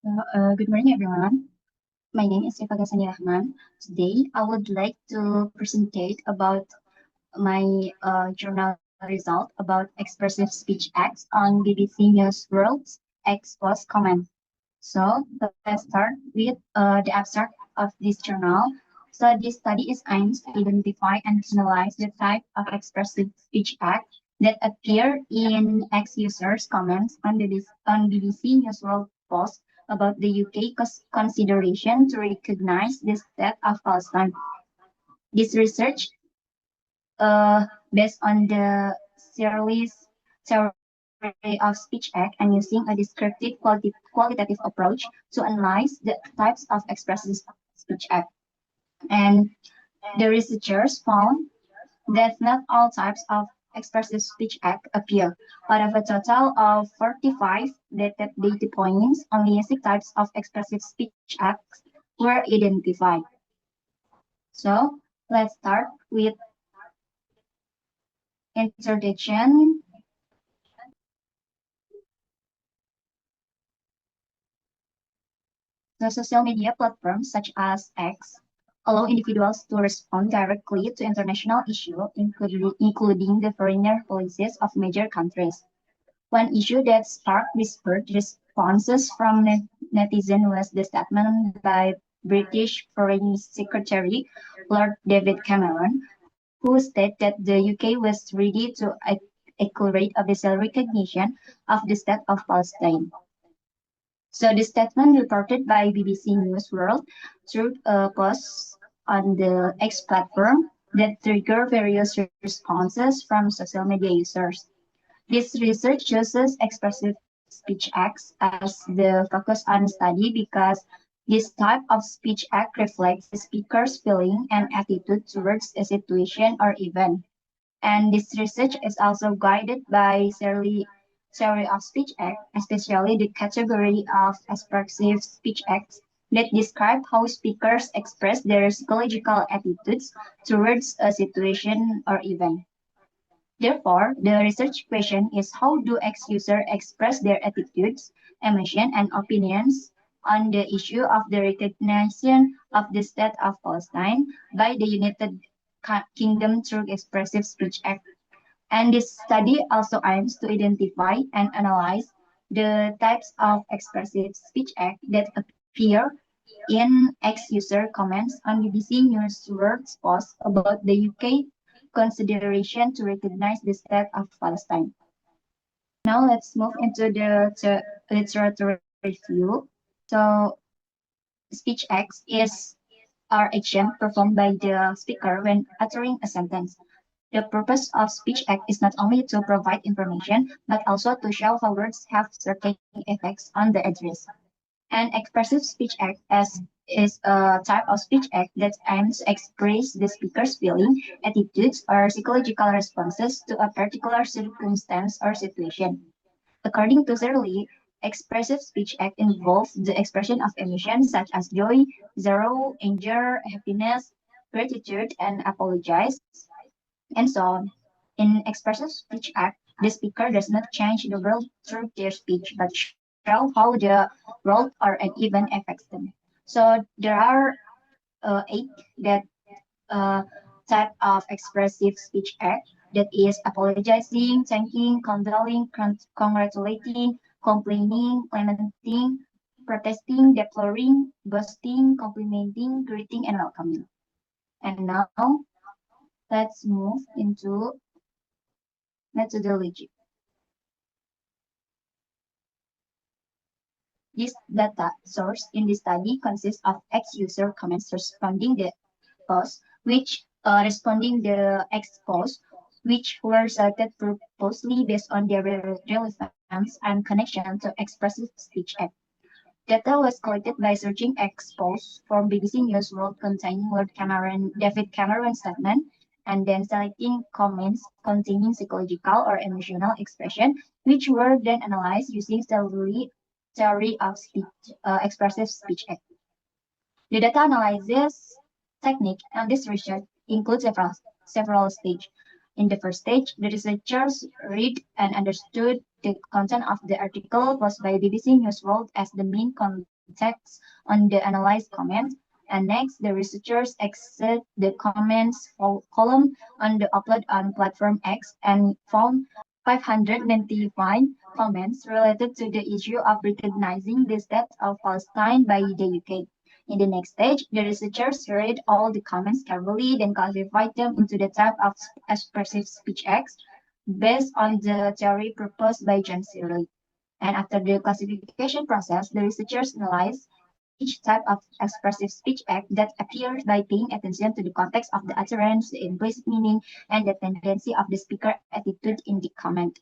Good morning, everyone. My name is Eva Ghasani Rahman. Today, I would like to presentate about my journal result about expressive speech acts on BBC News World's X Post comment. So let's start with the abstract of this journal. So this study is aimed to identify and analyze the type of expressive speech act that appear in ex-users' comments on on BBC News World post about the UK consideration to recognize the state of Palestine. This research, based on the Searle's theory of speech act and using a descriptive qualitative approach to analyze the types of expressive speech act. And the researchers found that not all types of expressive speech act appear. Out of a total of 45 data points, only 6 types of expressive speech acts were identified. So let's start with introduction. The social media platforms such as X allow individuals to respond directly to international issues, including the foreign policies of major countries. One issue that sparked whispered responses from netizens was the statement by British Foreign Secretary Lord David Cameron, who stated that the UK was ready to accelerate official recognition of the state of Palestine. So the statement reported by BBC News World through a post on the X platform that triggered various responses from social media users. This research chooses expressive speech acts as the focus on study because this type of speech act reflects the speaker's feeling and attitude towards a situation or event. And this research is also guided by theory of speech act, especially the category of expressive speech acts that describe how speakers express their psychological attitudes towards a situation or event. Therefore, the research question is how do ex-users express their attitudes, emotions, and opinions on the issue of the recognition of the state of Palestine by the United Kingdom through expressive speech act. And this study also aims to identify and analyze the types of expressive speech act that appear in ex-user comments on BBC News World's post about the UK consideration to recognize the state of Palestine. Now let's move into the literature review. So speech acts is our action performed by the speaker when uttering a sentence. The purpose of speech act is not only to provide information, but also to show how words have certain effects on the address. An expressive speech act is a type of speech act that aims to express the speaker's feeling, attitudes, or psychological responses to a particular circumstance or situation. According to Searle, expressive speech act involves the expression of emotions such as joy, sorrow, anger, happiness, gratitude, and apologize, and so on. In expressive speech act, the speaker does not change the world through their speech, but show how the world or an event affects them. So there are 8 that uh, type of expressive speech act, that is apologizing, thanking, condoling, congratulating, complaining, lamenting, protesting, deploring, boasting, complimenting, greeting, and welcoming. And now let's move into methodology. This data source in the study consists of ex-user comments responding the post, responding the ex post, which were selected purposely based on their relevance and connection to expressive speech act. Data was collected by searching ex posts from BBC News World containing David Cameron's statement, and then selecting comments containing psychological or emotional expression, which were then analyzed using theory of expressive speech act. The data analysis technique and this research includes several stages. In the first stage, the researchers read and understood the content of the article posted by BBC News World as the main content text on the analyzed comment. And next, the researchers exit the comments column on the upload on platform X and found 595 comments related to the issue of recognizing the state of Palestine by the UK. In the next stage, the researchers read all the comments carefully, then classified them into the type of expressive speech acts based on the theory proposed by John Searle. And after the classification process, the researchers analyzed each type of expressive speech act that appears by paying attention to the context of the utterance, the implicit meaning, and the tendency of the speaker attitude in the comment.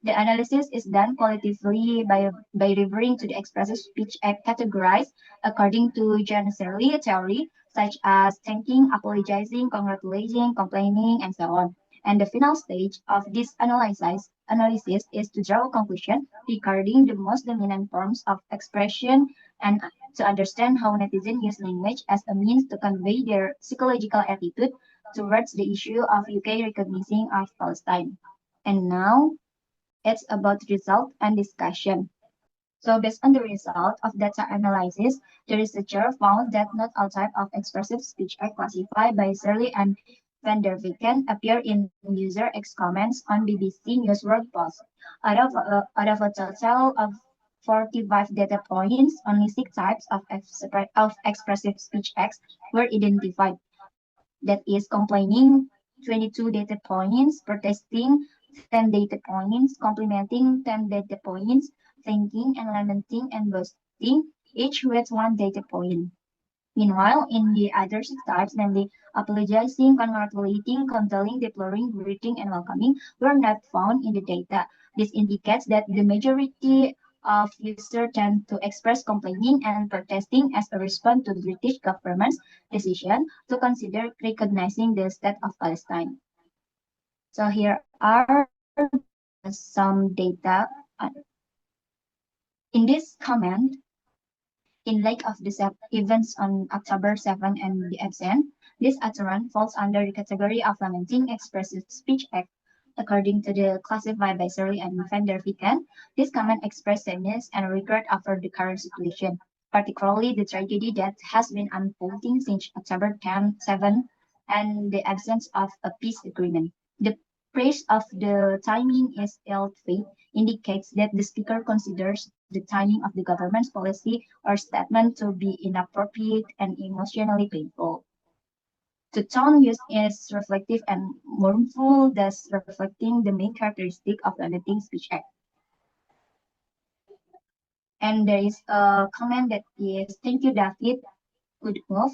The analysis is done qualitatively by referring to the expressive speech act categorized according to John Searle theory, such as thanking, apologizing, congratulating, complaining, and so on. And the final stage of this analysis is to draw a conclusion regarding the most dominant forms of expression and to understand how netizens use language as a means to convey their psychological attitude towards the issue of UK recognizing of Palestine. And now it's about result and discussion. So based on the result of data analysis, the researcher found that not all types of expressive speech are classified by Searle and Van der Viken appear in user X comments on BBC News World Post. Out of a total of 45 data points, only 6 types of expressive speech X were identified. That is complaining, 22 data points, protesting, 10 data points, complimenting, 10 data points, thanking and lamenting and boasting, each with 1 data point. Meanwhile, in the other 6 types, namely apologizing, congratulating, condoling, deploring, greeting, and welcoming, were not found in the data. This indicates that the majority of users tend to express complaining and protesting as a response to the British government's decision to consider recognizing the state of Palestine. So here are some data. In this comment, in light of the events on October 7 and the absent, this utterance falls under the category of lamenting expressive speech act. According to the classified by Searle and Van der Viken, this comment expressed sadness and regret over the current situation, particularly the tragedy that has been unfolding since October 10, 7 and the absence of a peace agreement. The praise of the timing is ill-fated indicates that the speaker considers the timing of the government's policy or statement to be inappropriate and emotionally painful. The tone used is reflective and mournful, thus reflecting the main characteristic of the lamenting speech act. And there is a comment that is, thank you, David, good move.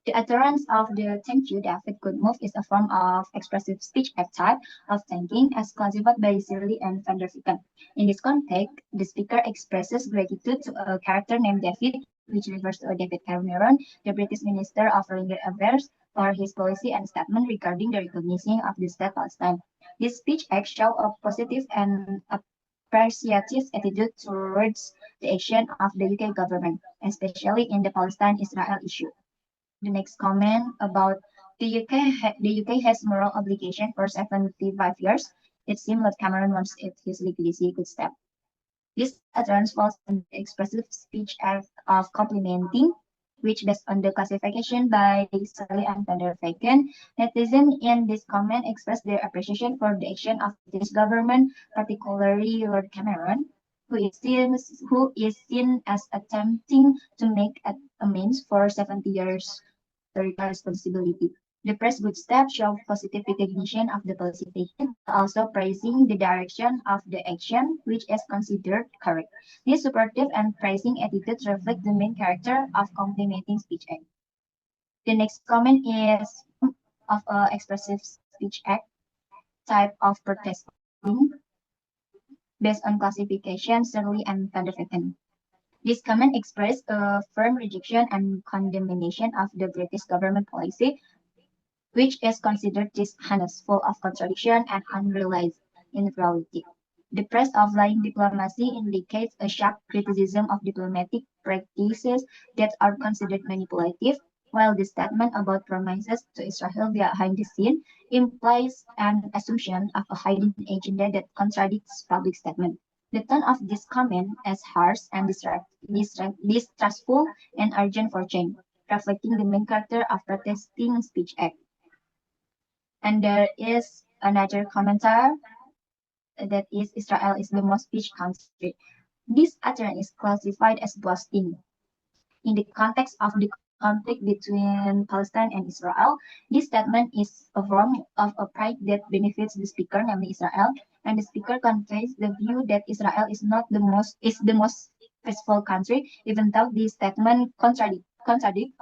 The utterance of the thank you, David, good move is a form of expressive speech act type of thanking as classified by Searle and Van der Viken. In this context, the speaker expresses gratitude to a character named David, which refers to David Cameron, the British Minister of Foreign Affairs, for his policy and statement regarding the recognition of the state Palestine. This speech act shows a positive and appreciative attitude towards the action of the UK government, especially in the Palestine-Israel issue. The next comment about the UK has moral obligation for 75 years. It seems that Cameron wants it his legacy could step. This utterance falls in the expressive speech act of complimenting, which based on the classification by Searle and Van der Viken, netizens in this comment express their appreciation for the action of this government, particularly Lord Cameron, who is seen as attempting to make amends for 70 years responsibility. The press good step show positive recognition of the policy taken, also praising the direction of the action, which is considered correct. This supportive and praising attitude reflect the main character of complimenting speech act. The next comment is of expressive speech act type of protesting based on classification Searle and Van der Viken. This comment expressed a firm rejection and condemnation of the British government policy, which is considered dishonest, full of contradiction and unrealized in reality. The praise of lying diplomacy indicates a sharp criticism of diplomatic practices that are considered manipulative, while the statement about promises to Israel behind the scene implies an assumption of a hidden agenda that contradicts public statement. The tone of this comment is harsh and distrustful and urgent for change, reflecting the main character of protesting speech act. And there is another commenter that is Israel is the most speech country. This utterance is classified as boasting. In the context of the conflict between Palestine and Israel, this statement is a form of a pride that benefits the speaker, namely Israel, and the speaker conveys the view that Israel is the most peaceful country, even though this statement contradict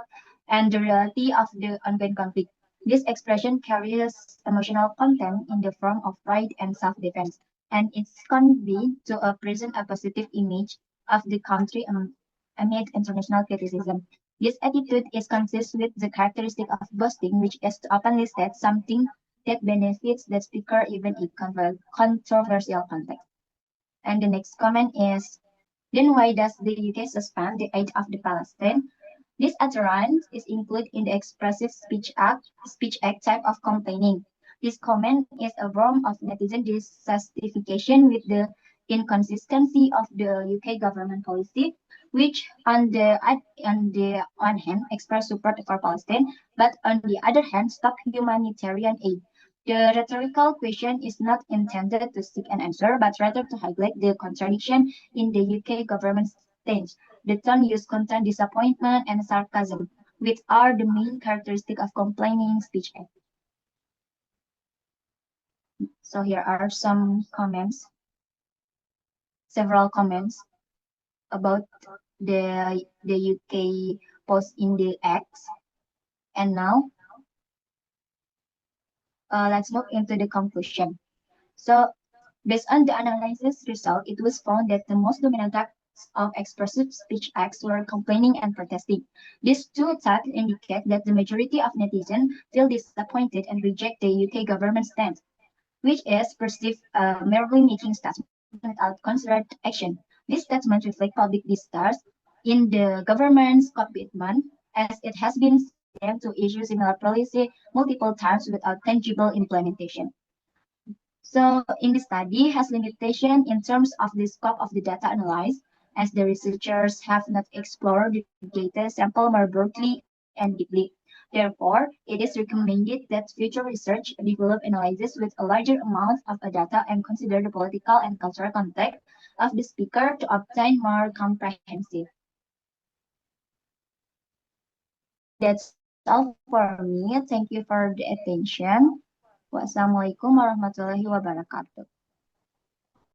and the reality of the ongoing conflict. This expression carries emotional content in the form of pride and self-defense, and it's conveyed to present a positive image of the country amid international criticism. This attitude is consistent with the characteristic of boasting, which is to openly state something that benefits the speaker even in controversial context. And the next comment is, then why does the UK suspend the aid of the Palestine? This utterance is included in the expressive speech act type of complaining. This comment is a form of netizen dissatisfaction with the inconsistency of the UK government policy, which on the one hand express support for Palestine, but on the other hand stop humanitarian aid. The rhetorical question is not intended to seek an answer, but rather to highlight the contradiction in the UK government's stance. The tone used contain disappointment and sarcasm, which are the main characteristic of complaining speech act. So here are some comments, several comments about the UK post in the X. And now let's move into the conclusion. So based on the analysis result, it was found that the most dominant types of expressive speech acts were complaining and protesting. These two types indicate that the majority of netizens feel disappointed and reject the UK government stance, which is perceived merely making statements without considered action. These statements reflect public distrust in the government's commitment, as it has been seen to issue similar policy multiple times without tangible implementation. So in the study has limitation in terms of the scope of the data analyzed, as the researchers have not explored the data sample more broadly and deeply. Therefore, it is recommended that future research develop analysis with a larger amount of data and consider the political and cultural context of the speaker to obtain more comprehensive. That's all for me. Thank you for the attention. Wassalamualaikum warahmatullahi wabarakatuh.